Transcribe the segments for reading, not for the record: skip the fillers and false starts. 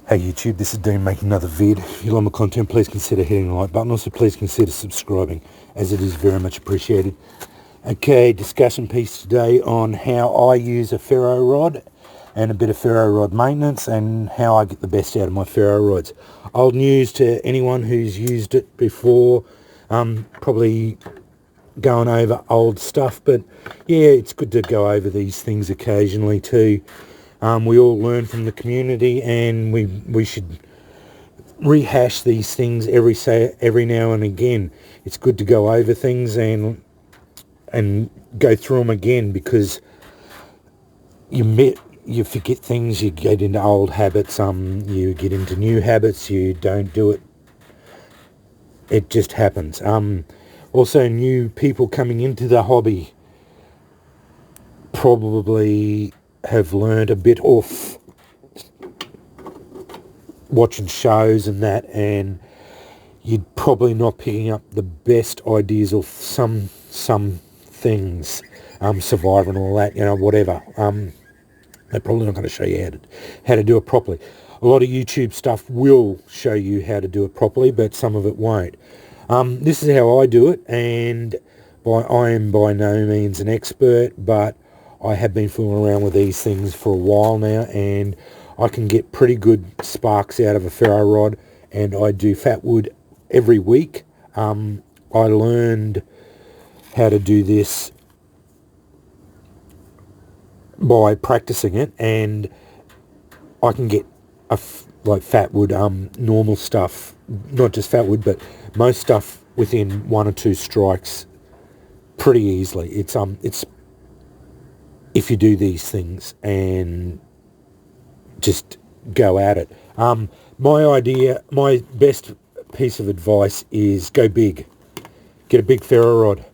Hey YouTube, this is Dean making another vid. If you like my content, please consider hitting the like button. Also, please consider subscribing, as it is very much appreciated. Okay, discussion piece today on how I use a ferro rod and a bit of ferro rod maintenance and how I get the best out of my ferro rods. Old news to anyone who's used it before, probably going over old stuff, but yeah, it's good to go over these things occasionally too. We all learn from the community, and we should rehash these things every now and again. It's good to go over things and go through them again, because you forget things, you get into old habits, you get into new habits, you don't do it. It just happens. Also, new people coming into the hobby probably have learned a bit off watching shows and that, and you're probably not picking up the best ideas of some things, Survivor and all that, whatever. They're probably not going to show you how to do it properly. A lot of YouTube stuff will show you how to do it properly, but some of it won't. This is how I do it, and I am by no means an expert, but I have been fooling around with these things for a while now, and I can get pretty good sparks out of a ferro rod, and I do fat wood every week. I learned how to do this by practicing it, and I can get like fat wood, normal stuff, not just fat wood, but most stuff within 1 or 2 strikes pretty easily. It's if you do these things and just go at it. My best piece of advice is go big. Get a big ferro rod.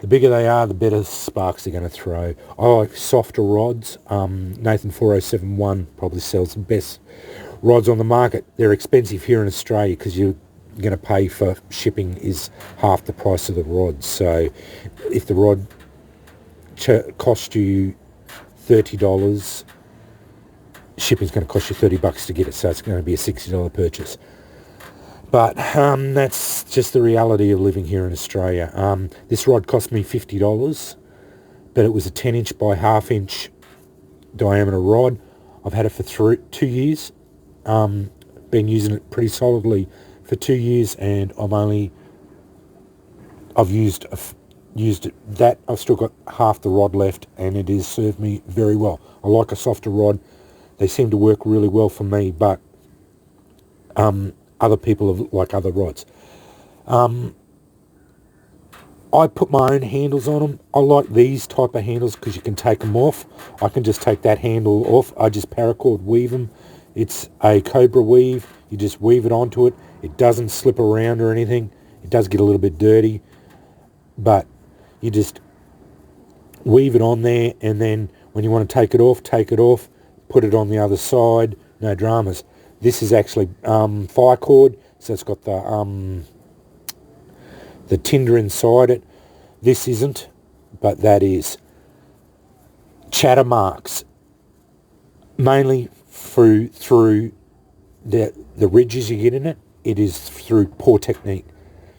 The bigger they are, the better sparks they're going to throw. I like softer rods. Nathan 4071 probably sells the best rods on the market. They're expensive here in Australia because you're going to pay for shipping is half the price of the rod. So if the rod cost you $30, shipping's going to cost you $30 to get it, so it's going to be a $60 purchase. But that's just the reality of living here in Australia. This rod cost me $50, but it was a 10-inch by half-inch diameter rod. I've had it for 2 years. Been using it pretty solidly for 2 years, and I've used that. I've still got half the rod left, and it has served me very well. I like a softer rod. They seem to work really well for me, but other people have like other rods. I put my own handles on them. I like these type of handles because you can take them off. I can just take that handle off. I just paracord weave them. It's a Cobra weave. You just weave it onto it. It doesn't slip around or anything. It does get a little bit dirty, but you just weave it on there, and then when you want to take it off, put it on the other side, no dramas. This is actually fire cord, so it's got the tinder inside it. This isn't, but that is. Chatter marks, mainly through the ridges you get in it. It is through poor technique.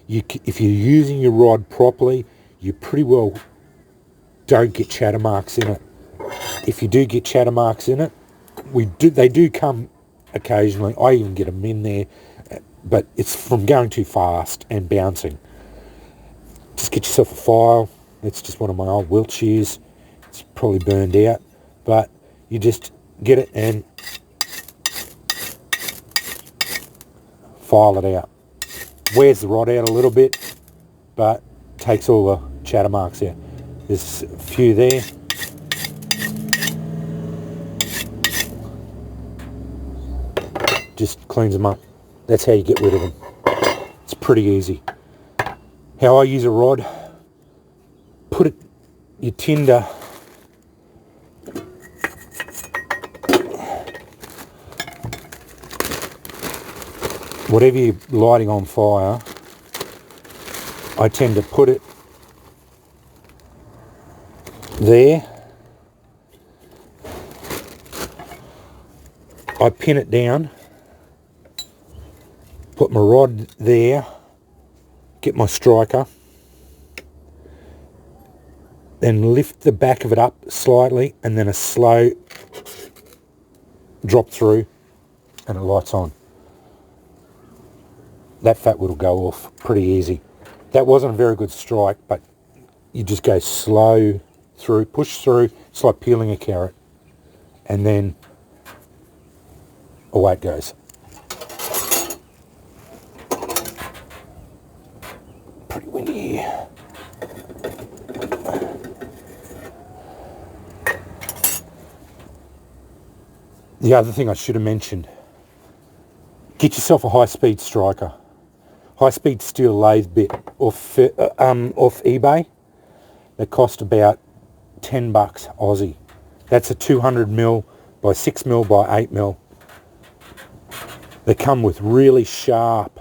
If you're using your rod properly, you pretty well don't get chatter marks in it. If you do get chatter marks in it, they do come occasionally. I even get them in there, but it's from going too fast and bouncing. Just get yourself a file. It's just one of my old Wilt shears. It's probably burned out, but you just get it and file it out. Wears the rod out a little bit, but takes all the chatter marks out. There's a few there. Just cleans them up. That's how you get rid of them. It's pretty easy. How I use a rod: put your tinder whatever you're lighting on fire, I tend to put it there. I pin it down put my rod there, get my striker, then lift the back of it up slightly, and then a slow drop through, and it lights on. That fat wood will go off pretty easy. That wasn't a very good strike, but you just go slow through, push through. It's like peeling a carrot, and then away it goes. Pretty windy here. The other thing I should have mentioned, get yourself a high-speed striker. High-speed steel lathe bit off eBay. They cost about $10 Aussie. That's a 200mm by 6mm by 8mm. They come with really sharp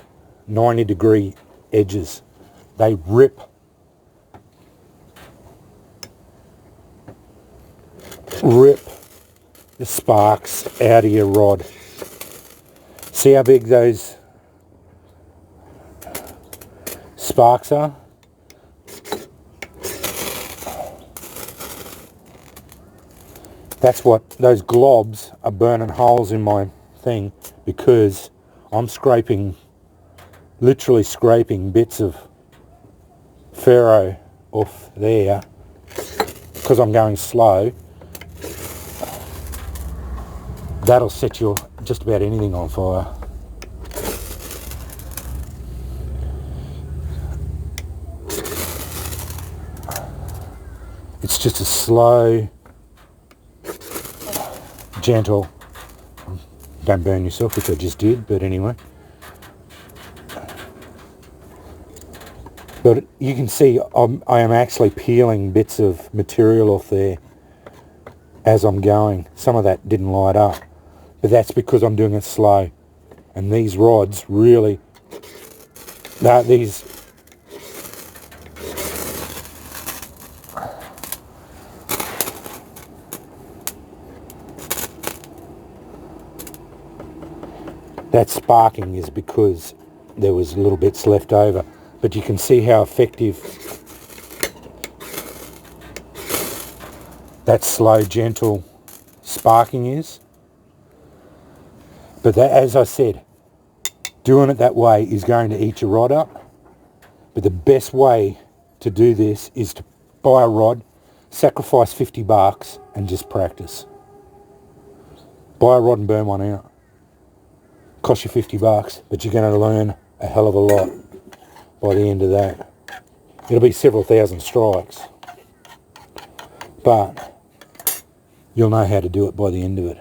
90-degree edges. They rip. Rip the sparks out of your rod. See how big those sparks are? That's what, those globs are burning holes in my thing because I'm scraping, literally scraping bits of ferro off there because I'm going slow. That'll set your just about anything on fire. It's just a slow, gentle, don't burn yourself, which I just did, but anyway. But you can see I am actually peeling bits of material off there as I'm going. Some of that didn't light up, but that's because I'm doing it slow. And these rods really, these that sparking is because there was little bits left over. But you can see how effective that slow, gentle sparking is. But that, as I said, doing it that way is going to eat your rod up. But the best way to do this is to buy a rod, sacrifice $50 and just practice. Buy a rod and burn one out. Cost you $50, but you're going to learn a hell of a lot by the end of that. It'll be several thousand strikes, but you'll know how to do it by the end of it.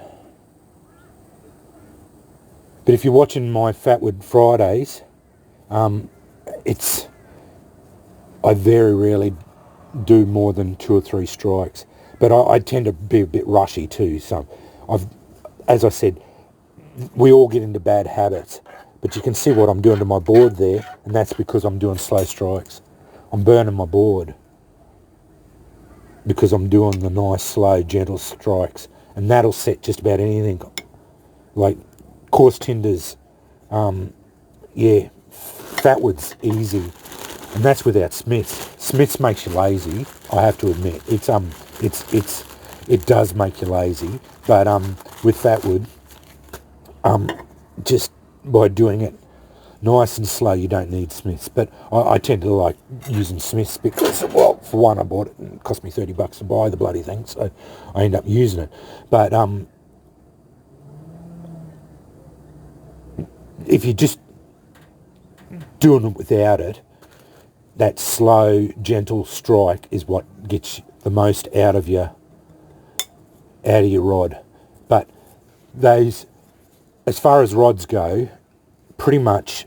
But if you're watching my Fatwood Fridays, I very rarely do more than 2 or 3 strikes, but I tend to be a bit rushy too. So as I said, we all get into bad habits. But you can see what I'm doing to my board there, and that's because I'm doing slow strikes. I'm burning my board because I'm doing the nice, slow, gentle strikes. And that'll set just about anything. Like coarse tinders, yeah, Fatwood's easy. And that's without Smiths. Smiths makes you lazy, I have to admit. It does make you lazy. But with Fatwood, just by doing it nice and slow, you don't need Smiths. But I tend to like using Smiths because, well, for one, I bought it and it cost me $30 to buy the bloody thing, so I end up using it. But if you're just doing it without it, that slow, gentle strike is what gets the most out of your rod. But those, as far as rods go, pretty much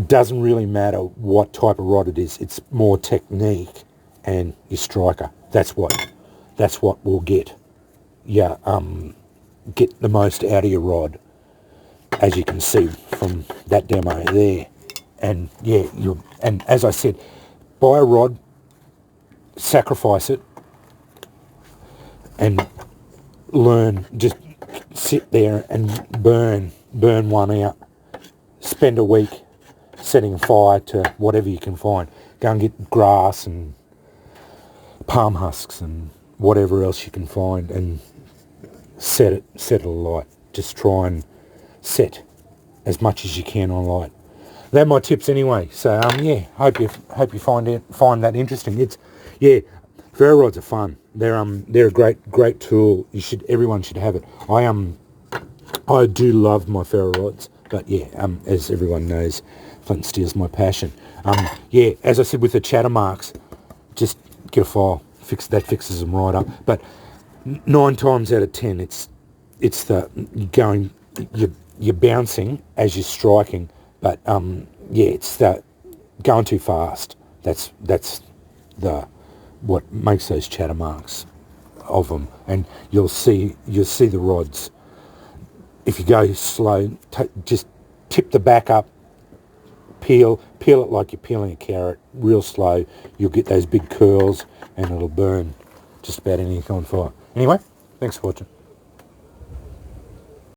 doesn't really matter what type of rod it is. It's more technique and your striker. That's what will get get the most out of your rod, as you can see from that demo there. And yeah, and as I said, buy a rod, sacrifice it, and learn. Just sit there and burn burn one out, spend a week setting fire to whatever you can find. Go and get grass and palm husks and whatever else you can find and set it alight. Just try and set as much as you can on light. They're my tips anyway. So yeah, hope you find that interesting. Ferro rods are fun. They're a great tool. Everyone should have it. I do love my ferro rods, but yeah, as everyone knows, flint and steel's my passion. Yeah, as I said with the chatter marks, just get a file. Fixes them right up. But 9 times out of 10, it's you're bouncing as you're striking, but yeah, it's that going too fast. That's what makes those chatter marks of them, and you'll see the rods. If you go slow, just tip the back up, peel it like you're peeling a carrot, real slow. You'll get those big curls, and it'll burn just about anything on fire. Anyway, thanks for watching.